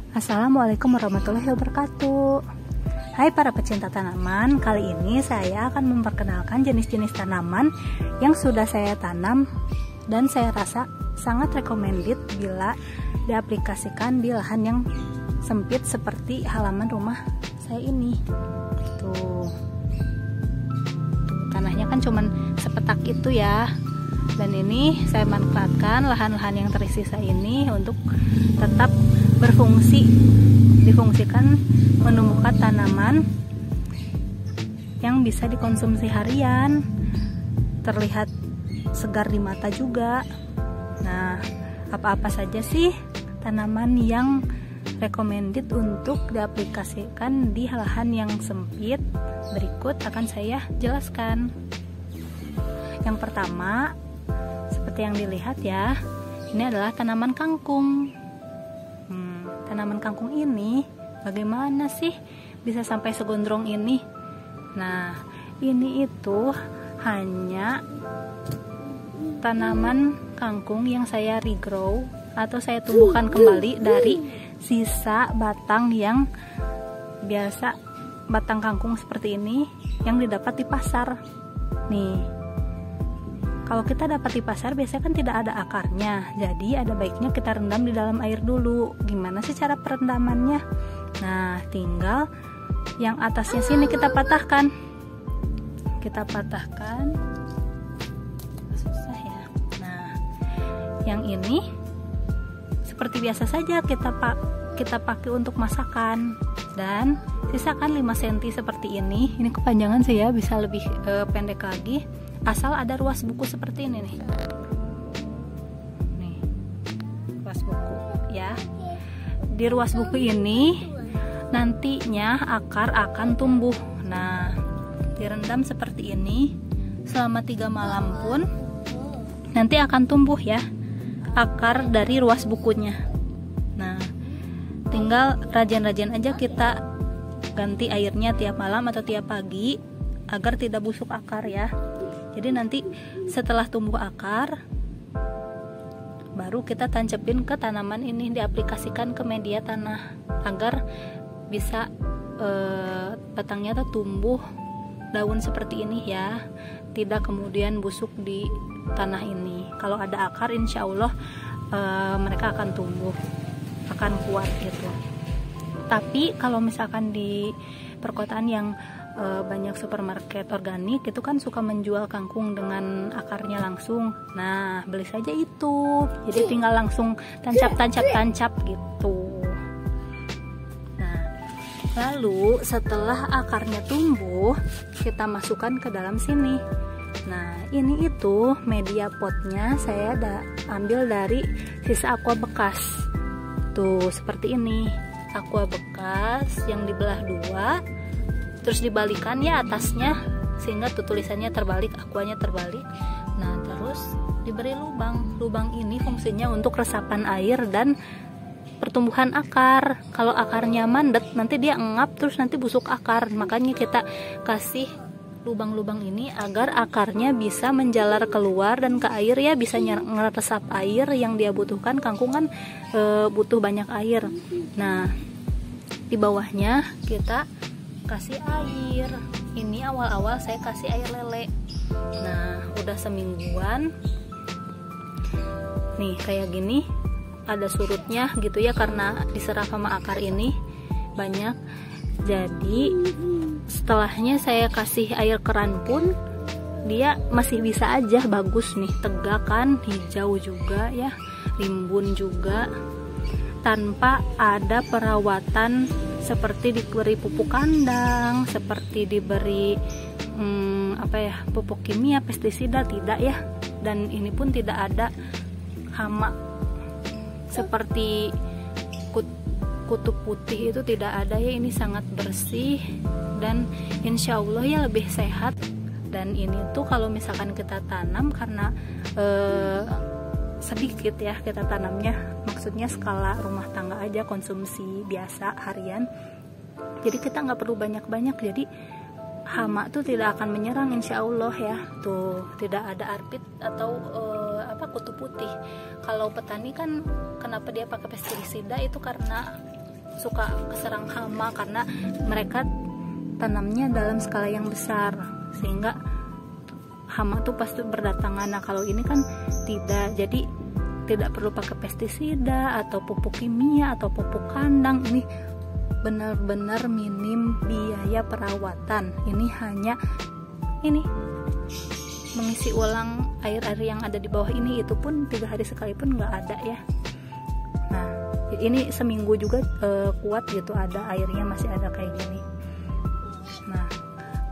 Assalamualaikum warahmatullahi wabarakatuh. Hai para pecinta tanaman, kali ini saya akan memperkenalkan jenis-jenis tanaman yang sudah saya tanam dan saya rasa sangat recommended bila diaplikasikan di lahan yang sempit seperti halaman rumah saya ini. Tuh, tanahnya kan cuman sepetak itu ya. Dan ini saya manfaatkan lahan-lahan yang tersisa ini untuk tetap berfungsi, difungsikan menumbuhkan tanaman yang bisa dikonsumsi harian, terlihat segar di mata juga. Nah, apa-apa saja sih tanaman yang recommended untuk diaplikasikan di lahan yang sempit? Berikut akan saya jelaskan. Yang pertama, seperti yang dilihat ya, ini adalah tanaman kangkung. Tanaman kangkung ini bagaimana sih bisa sampai segondrong ini? Nah, ini itu hanya tanaman kangkung yang saya regrow atau saya tumbuhkan kembali dari sisa batang yang biasa, batang kangkung seperti ini yang didapat di pasar. Nih, kalau kita dapat di pasar biasanya kan tidak ada akarnya, jadi ada baiknya kita rendam di dalam air dulu. Gimana sih cara perendamannya? Nah, tinggal yang atasnya sini kita patahkan. Kita patahkan, susah ya. Nah, yang ini seperti biasa saja kita pakai untuk masakan, dan sisakan 5 cm seperti ini. Ini kepanjangan sih ya, bisa lebih pendek lagi. Asal ada ruas buku seperti ini nih. Nih, ruas buku ya. Di ruas buku ini nantinya akar akan tumbuh. Nah, direndam seperti ini selama 3 malam pun nanti akan tumbuh ya akar dari ruas bukunya. Nah, tinggal rajin-rajin aja kita ganti airnya tiap malam atau tiap pagi agar tidak busuk akar ya. Jadi nanti setelah tumbuh akar baru kita tancepin ke tanaman ini, diaplikasikan ke media tanah agar bisa batangnya tuh tumbuh daun seperti ini ya, tidak kemudian busuk di tanah ini. Kalau ada akar insya Allah mereka akan tumbuh, akan kuat gitu. Tapi kalau misalkan di perkotaan yang banyak supermarket organik itu kan suka menjual kangkung dengan akarnya langsung. Nah, beli saja itu, jadi tinggal langsung tancap gitu. Nah, lalu setelah akarnya tumbuh kita masukkan ke dalam sini. Nah, ini itu media potnya saya ambil dari sisa aqua bekas. Tuh, seperti ini, aqua bekas yang dibelah 2, terus dibalikan ya atasnya sehingga tulisannya terbalik, aquanya terbalik. Nah, terus diberi lubang. Lubang ini fungsinya untuk resapan air dan pertumbuhan akar. Kalau akarnya mandet nanti dia engap, terus nanti busuk akar. Makanya kita kasih lubang-lubang ini agar akarnya bisa menjalar keluar dan ke air ya, bisa ngeresap air yang dia butuhkan. Kangkung kan butuh banyak air. Nah, di bawahnya kita kasih air. Ini awal-awal saya kasih air lele. Nah, udah semingguan nih kayak gini, ada surutnya gitu ya karena diserap sama akar ini banyak. Jadi setelahnya saya kasih air keran pun dia masih bisa aja bagus nih, tegak kan, hijau juga ya, rimbun juga, tanpa ada perawatan seperti diberi pupuk kandang, seperti diberi pupuk kimia, pestisida, tidak ya. Dan ini pun tidak ada hama seperti kutu putih, itu tidak ada ya. Ini sangat bersih dan insya Allah ya lebih sehat. Dan ini tuh kalau misalkan kita tanam karena sedikit ya kita tanamnya, maksudnya skala rumah tangga aja, konsumsi biasa harian, jadi kita nggak perlu banyak-banyak, jadi hama tuh tidak akan menyerang insya Allah ya. Tuh, tidak ada arpit atau kutu putih. Kalau petani kan kenapa dia pakai pestisida itu karena suka keserang hama karena mereka tanamnya dalam skala yang besar, sehingga hama tuh pasti berdatangan. Nah kalau ini kan tidak, jadi tidak perlu pakai pestisida atau pupuk kimia atau pupuk kandang. Ini benar-benar minim biaya perawatan. Ini hanya mengisi ulang air-air yang ada di bawah ini, itu pun 3 hari sekali pun nggak ada ya. Nah ini seminggu juga kuat gitu, ada airnya masih ada kayak gini. Nah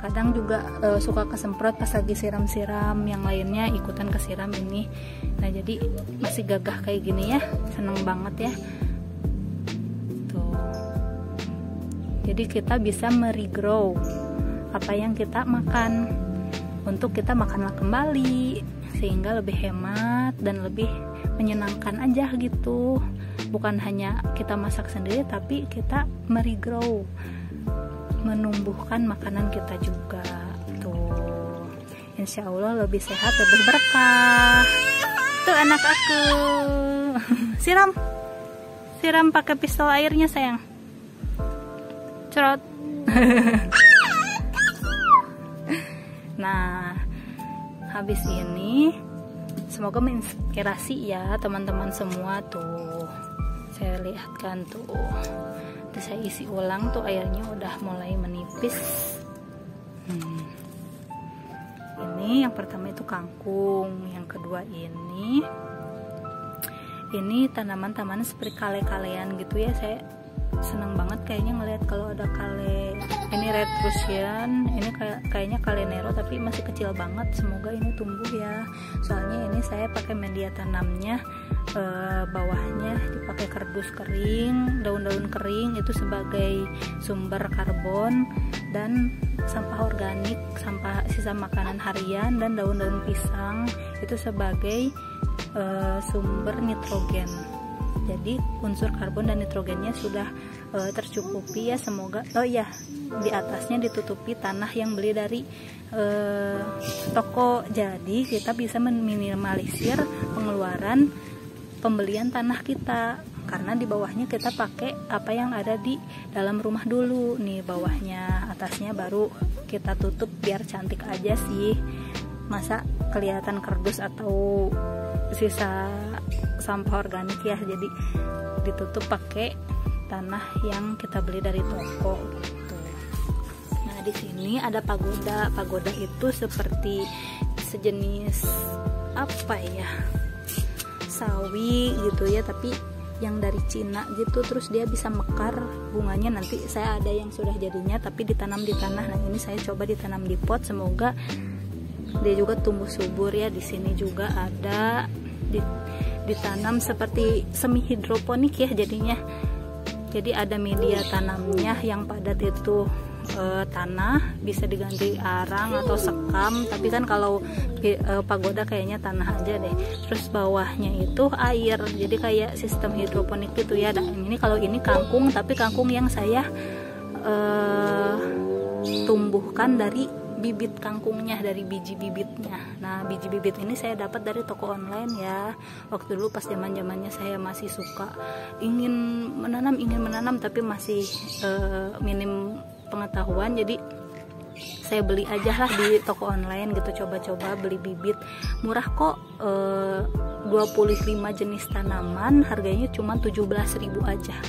kadang juga suka kesemprot pas lagi siram-siram, yang lainnya ikutan kesiram ini. Nah jadi masih gagah kayak gini ya, seneng banget ya tuh. Jadi kita bisa meregrow apa yang kita makan untuk kita makanlah kembali, sehingga lebih hemat dan lebih menyenangkan aja gitu. Bukan hanya kita masak sendiri, tapi kita meregrow, menumbuhkan makanan kita juga tuh. Insya Allah lebih sehat, lebih berkah. Tuh anak aku siram pakai pistol airnya sayang, cerot. Nah habis ini semoga menginspirasi ya teman-teman semua tuh. Saya lihatkan tuh, saya isi ulang tuh airnya udah mulai menipis. Ini yang pertama itu kangkung, yang kedua ini tanaman-tanaman seperti kale-kalean gitu ya. Saya senang banget kayaknya ngelihat kalau ada kale. Ini red Russian, ini kayaknya kale nero tapi masih kecil banget. Semoga ini tumbuh ya, soalnya ini saya pakai media tanamnya, bawahnya dipakai kardus kering, daun-daun kering itu sebagai sumber karbon, dan sampah organik, sampah sisa makanan harian, dan daun-daun pisang itu sebagai sumber nitrogen. Jadi unsur karbon dan nitrogennya sudah tercukupi ya, semoga. Oh ya, di atasnya ditutupi tanah yang beli dari toko, jadi kita bisa meminimalisir pengeluaran pembelian tanah kita, karena di bawahnya kita pakai apa yang ada di dalam rumah dulu nih, bawahnya, atasnya baru kita tutup biar cantik aja sih. Masa kelihatan kardus atau sisa sampah organik ya, jadi ditutup pakai tanah yang kita beli dari toko gitu. Nah di sini ada pagoda. Pagoda itu seperti sejenis apa ya, sawi gitu ya, tapi yang dari Cina gitu. Terus dia bisa mekar bunganya. Nanti saya ada yang sudah jadinya tapi ditanam di tanah. Nah ini saya coba ditanam di pot, semoga dia juga tumbuh subur ya. Di sini juga ada ditanam seperti semi hidroponik ya jadinya. Jadi ada media tanamnya yang padat itu tanah, bisa diganti arang atau sekam, tapi kan kalau pagoda kayaknya tanah aja deh. Terus bawahnya itu air, jadi kayak sistem hidroponik gitu ya. Dan ini kalau ini kangkung, tapi kangkung yang saya tumbuhkan dari bibit kangkungnya, dari biji bibitnya. Nah biji bibit ini saya dapat dari toko online ya. Waktu dulu pas zaman-zamannya saya masih suka ingin menanam tapi masih minim pengetahuan, jadi saya beli aja lah di toko online gitu, coba-coba beli bibit murah kok, 25 jenis tanaman harganya cuma 17.000 aja,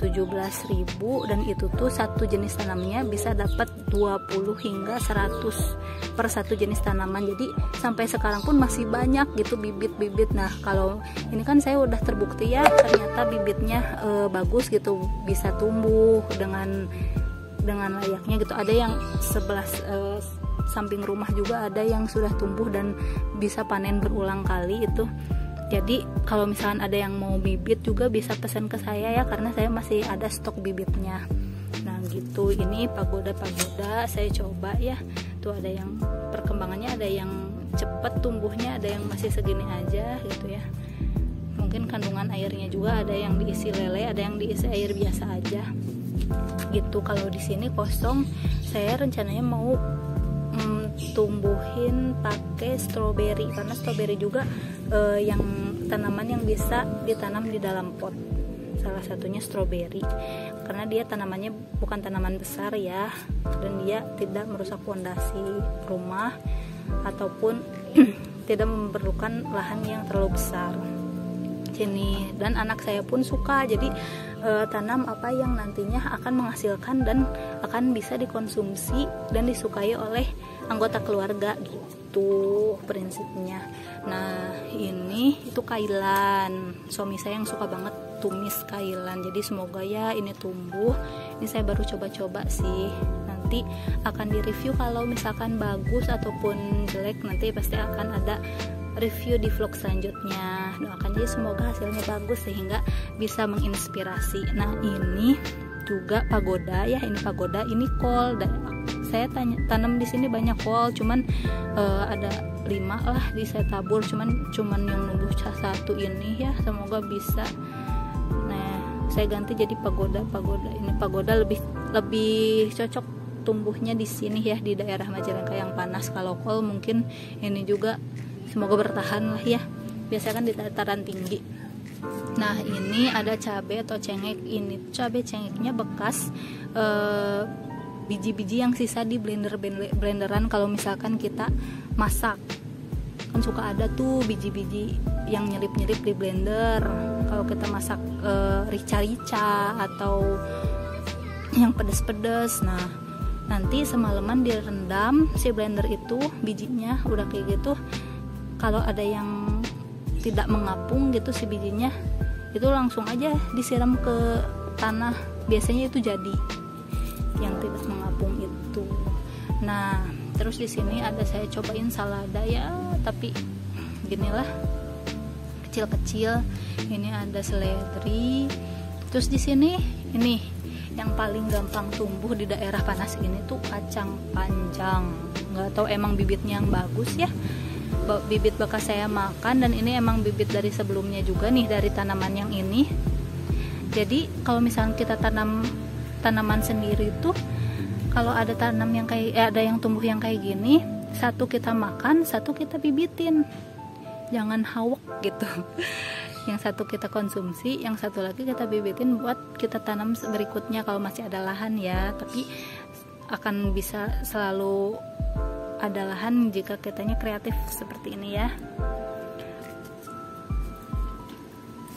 17.000, dan itu tuh satu jenis tanamnya bisa dapat 20 hingga 100 per satu jenis tanaman. Jadi sampai sekarang pun masih banyak gitu bibit-bibit. Nah kalau ini kan saya udah terbukti ya, ternyata bibitnya bagus gitu, bisa tumbuh dengan layaknya gitu. Ada yang sebelah samping rumah juga ada yang sudah tumbuh dan bisa panen berulang kali itu. Jadi kalau misalkan ada yang mau bibit juga bisa pesan ke saya ya, karena saya masih ada stok bibitnya. Nah gitu, ini pagoda saya coba ya. Tuh ada yang perkembangannya, ada yang cepet tumbuhnya, ada yang masih segini aja gitu ya. Mungkin kandungan airnya juga ada yang diisi lele, ada yang diisi air biasa aja gitu. Kalau di sini kosong, saya rencananya mau tumbuhin pakai stroberi, karena stroberi juga yang tanaman yang bisa ditanam di dalam pot. salah satunya stroberi, karena dia tanamannya bukan tanaman besar ya, dan dia tidak merusak fondasi rumah ataupun tidak memerlukan lahan yang terlalu besar. Sini, dan anak saya pun suka, jadi tanam apa yang nantinya akan menghasilkan dan akan bisa dikonsumsi dan disukai oleh anggota keluarga gitu prinsipnya. Nah ini itu kailan, suami saya yang suka banget tumis kailan, jadi semoga ya ini tumbuh. Ini saya baru coba-coba sih, nanti akan direview kalau misalkan bagus ataupun jelek, nanti pasti akan ada review di vlog selanjutnya. Doakan aja semoga hasilnya bagus sehingga bisa menginspirasi. Nah ini juga pagoda ya, ini pagoda, ini kol. Saya tanam di sini banyak kol, cuman ada 5 lah di saya tabur, cuman yang numbuh satu ini ya, semoga bisa. Nah saya ganti jadi pagoda. Ini pagoda lebih cocok tumbuhnya di sini ya, di daerah Majalengka yang panas. Kalau kol mungkin ini juga semoga bertahan lah ya, biasanya kan di dataran tinggi. Nah ini ada cabai atau cengek, ini cabai cengeknya bekas biji-biji yang sisa di blenderan kalau misalkan kita masak, kan suka ada tuh biji-biji yang nyelip-nyelip di blender kalau kita masak rica-rica atau yang pedes-pedes. Nah nanti semalaman direndam si blender itu, bijinya udah kayak gitu. Kalau ada yang tidak mengapung gitu si bijinya, itu langsung aja disiram ke tanah, biasanya itu jadi yang tidak mengapung itu. Nah terus di sini ada saya cobain salada ya, tapi ginilah kecil-kecil. Ini ada seledri. Terus di sini ini yang paling gampang tumbuh di daerah panas ini tuh kacang panjang. Nggak tahu emang bibitnya yang bagus ya, bibit bekas saya makan, dan ini emang bibit dari sebelumnya juga nih, dari tanaman yang ini. Jadi kalau misalnya kita tanam tanaman sendiri tuh, kalau ada tanam yang ada yang tumbuh yang kayak gini, satu kita makan, satu kita bibitin, jangan hawak gitu. Yang satu kita konsumsi, yang satu lagi kita bibitin buat kita tanam berikutnya kalau masih ada lahan ya. Tapi akan bisa selalu ada lahan jika kitanya kreatif seperti ini ya,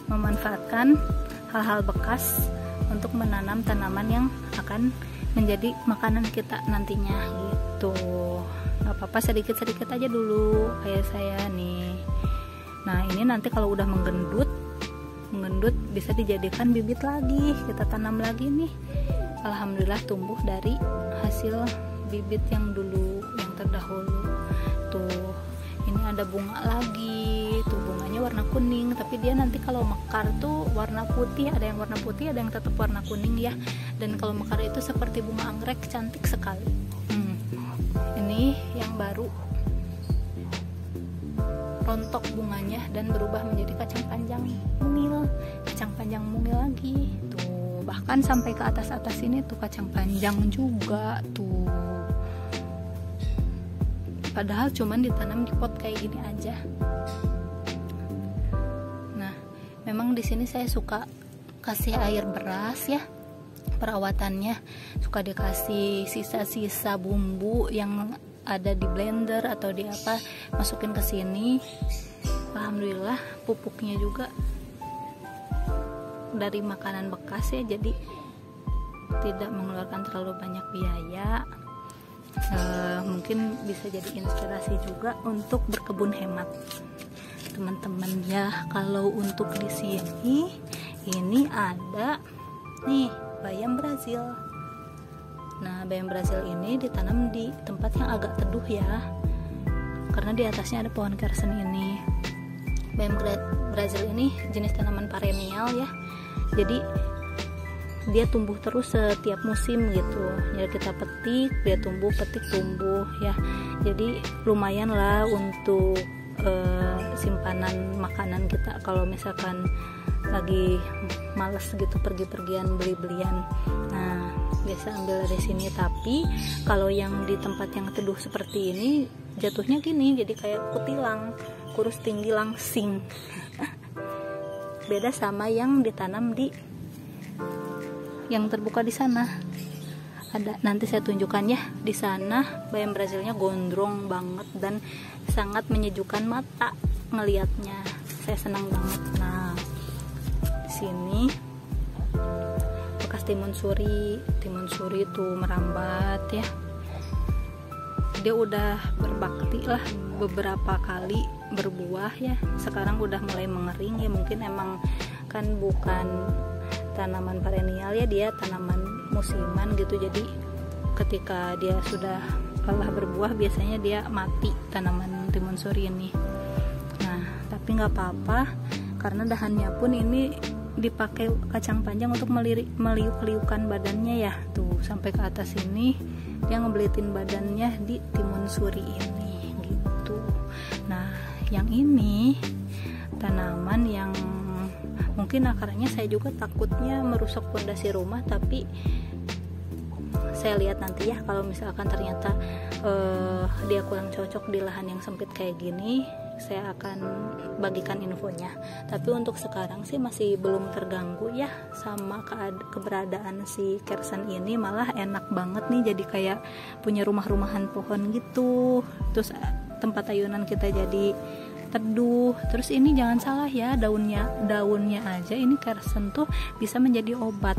memanfaatkan hal-hal bekas untuk menanam tanaman yang akan menjadi makanan kita nantinya gitu. Gak apa-apa, sedikit-sedikit aja dulu kayak saya nih. Nah ini nanti kalau udah menggendut bisa dijadikan bibit lagi, kita tanam lagi nih. Alhamdulillah tumbuh dari hasil bibit yang dulu, yang terdahulu. Tuh ini ada bunga lagi, tuh bunganya warna kuning, tapi dia nanti kalau mekar tuh warna putih, ada yang warna putih, ada yang tetap warna kuning ya. Dan kalau mekar itu seperti bunga anggrek, cantik sekali. Ini yang baru rontok bunganya dan berubah menjadi kacang panjang mungil lagi tuh, bahkan sampai ke atas ini tuh kacang panjang juga tuh. Padahal cuman ditanam di pot kayak gini aja. Nah, memang di sini saya suka kasih air beras ya. Perawatannya suka dikasih sisa-sisa bumbu yang ada di blender atau di apa, masukin ke sini. Alhamdulillah pupuknya juga dari makanan bekas ya, jadi tidak mengeluarkan terlalu banyak biaya. Mungkin bisa jadi inspirasi juga untuk berkebun hemat teman-teman ya. Kalau untuk di sini ini ada nih bayam Brazil. Nah bayam Brazil ini ditanam di tempat yang agak teduh ya, karena di atasnya ada pohon kersen ini. Bayam Brazil ini jenis tanaman perennial ya, jadi dia tumbuh terus setiap musim gitu. Jadi kita petik, dia tumbuh, petik, tumbuh ya. Jadi lumayan lah untuk simpanan makanan kita kalau misalkan lagi males gitu pergi-pergian beli-belian. Nah biasa ambil dari sini. Tapi kalau yang di tempat yang teduh seperti ini jatuhnya gini, jadi kayak kutilang, kurus tinggi langsing. beda sama yang ditanam di yang terbuka di sana. Ada, nanti saya tunjukkan ya. Di sana bayam Brazilnya gondrong banget dan sangat menyejukkan mata ngelihatnya. Saya senang banget. Nah, di sini bekas timun suri itu merambat ya. Dia udah berbakti lah beberapa kali berbuah ya. Sekarang udah mulai mengering ya, mungkin emang kan bukan tanaman perennial ya, dia tanaman musiman gitu. Jadi ketika dia sudah lelah berbuah biasanya dia mati tanaman timun suri ini. Nah, tapi nggak apa-apa karena dahannya pun ini dipakai kacang panjang untuk meliuk-liukan badannya ya. Tuh sampai ke atas ini dia ngebelitin badannya di timun suri ini gitu. Nah, yang ini tanaman yang mungkin akarnya saya juga takutnya merusak fondasi rumah, tapi saya lihat nanti ya, kalau misalkan ternyata dia kurang cocok di lahan yang sempit kayak gini, saya akan bagikan infonya. Tapi untuk sekarang sih masih belum terganggu ya sama keberadaan si kersen ini. Malah enak banget nih, jadi kayak punya rumah-rumahan pohon gitu. Terus tempat ayunan kita jadi teduh. Terus ini jangan salah ya, daunnya aja ini kersen tuh bisa menjadi obat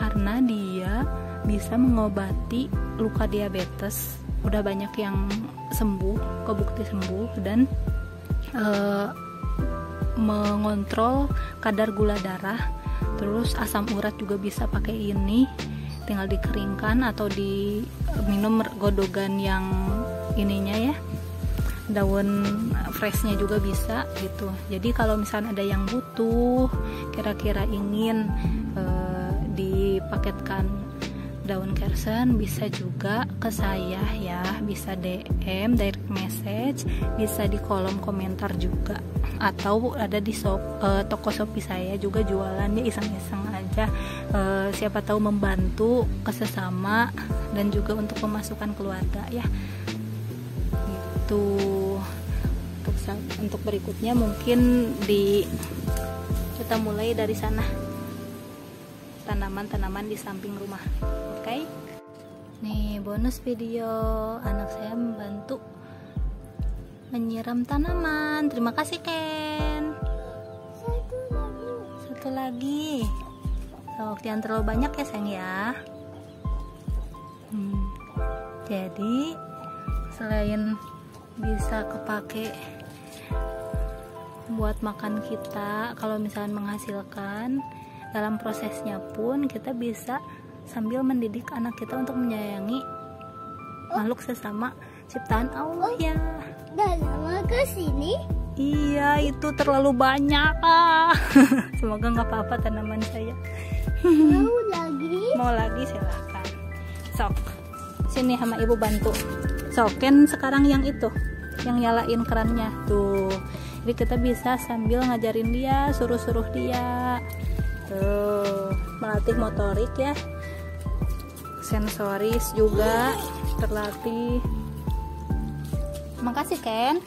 karena dia bisa mengobati luka diabetes. Udah banyak yang sembuh, kebukti sembuh, dan mengontrol kadar gula darah. Terus asam urat juga bisa pakai ini, tinggal dikeringkan atau diminum godogan yang ininya ya, daun freshnya juga bisa gitu. Jadi kalau misalnya ada yang butuh, kira-kira ingin dipaketkan daun kersen, bisa juga ke saya ya, bisa DM, direct message, bisa di kolom komentar juga, atau ada di toko Shopee saya juga jualannya, iseng-iseng aja, siapa tahu membantu kesesama dan juga untuk pemasukan keluarga ya gitu. Untuk berikutnya mungkin kita mulai dari sana, tanaman-tanaman di samping rumah. Oke. Nih bonus video, anak saya membantu menyiram tanaman. Terima kasih Ken. Satu lagi. So, jangan terlalu banyak ya sayang ya. Jadi selain bisa kepake buat makan kita, kalau misalnya menghasilkan, dalam prosesnya pun kita bisa sambil mendidik anak kita untuk menyayangi makhluk sesama ciptaan Allah ya. Lama ke sini? Iya, itu terlalu banyak. Semoga nggak apa-apa tanaman saya. Mau lagi? Mau lagi silahkan. Sok, sini sama ibu bantu. Soken sekarang yang itu, yang nyalain kerannya tuh. Jadi kita bisa sambil ngajarin dia, suruh-suruh dia. Tuh, melatih motorik ya, sensoris juga terlatih. Makasih Ken.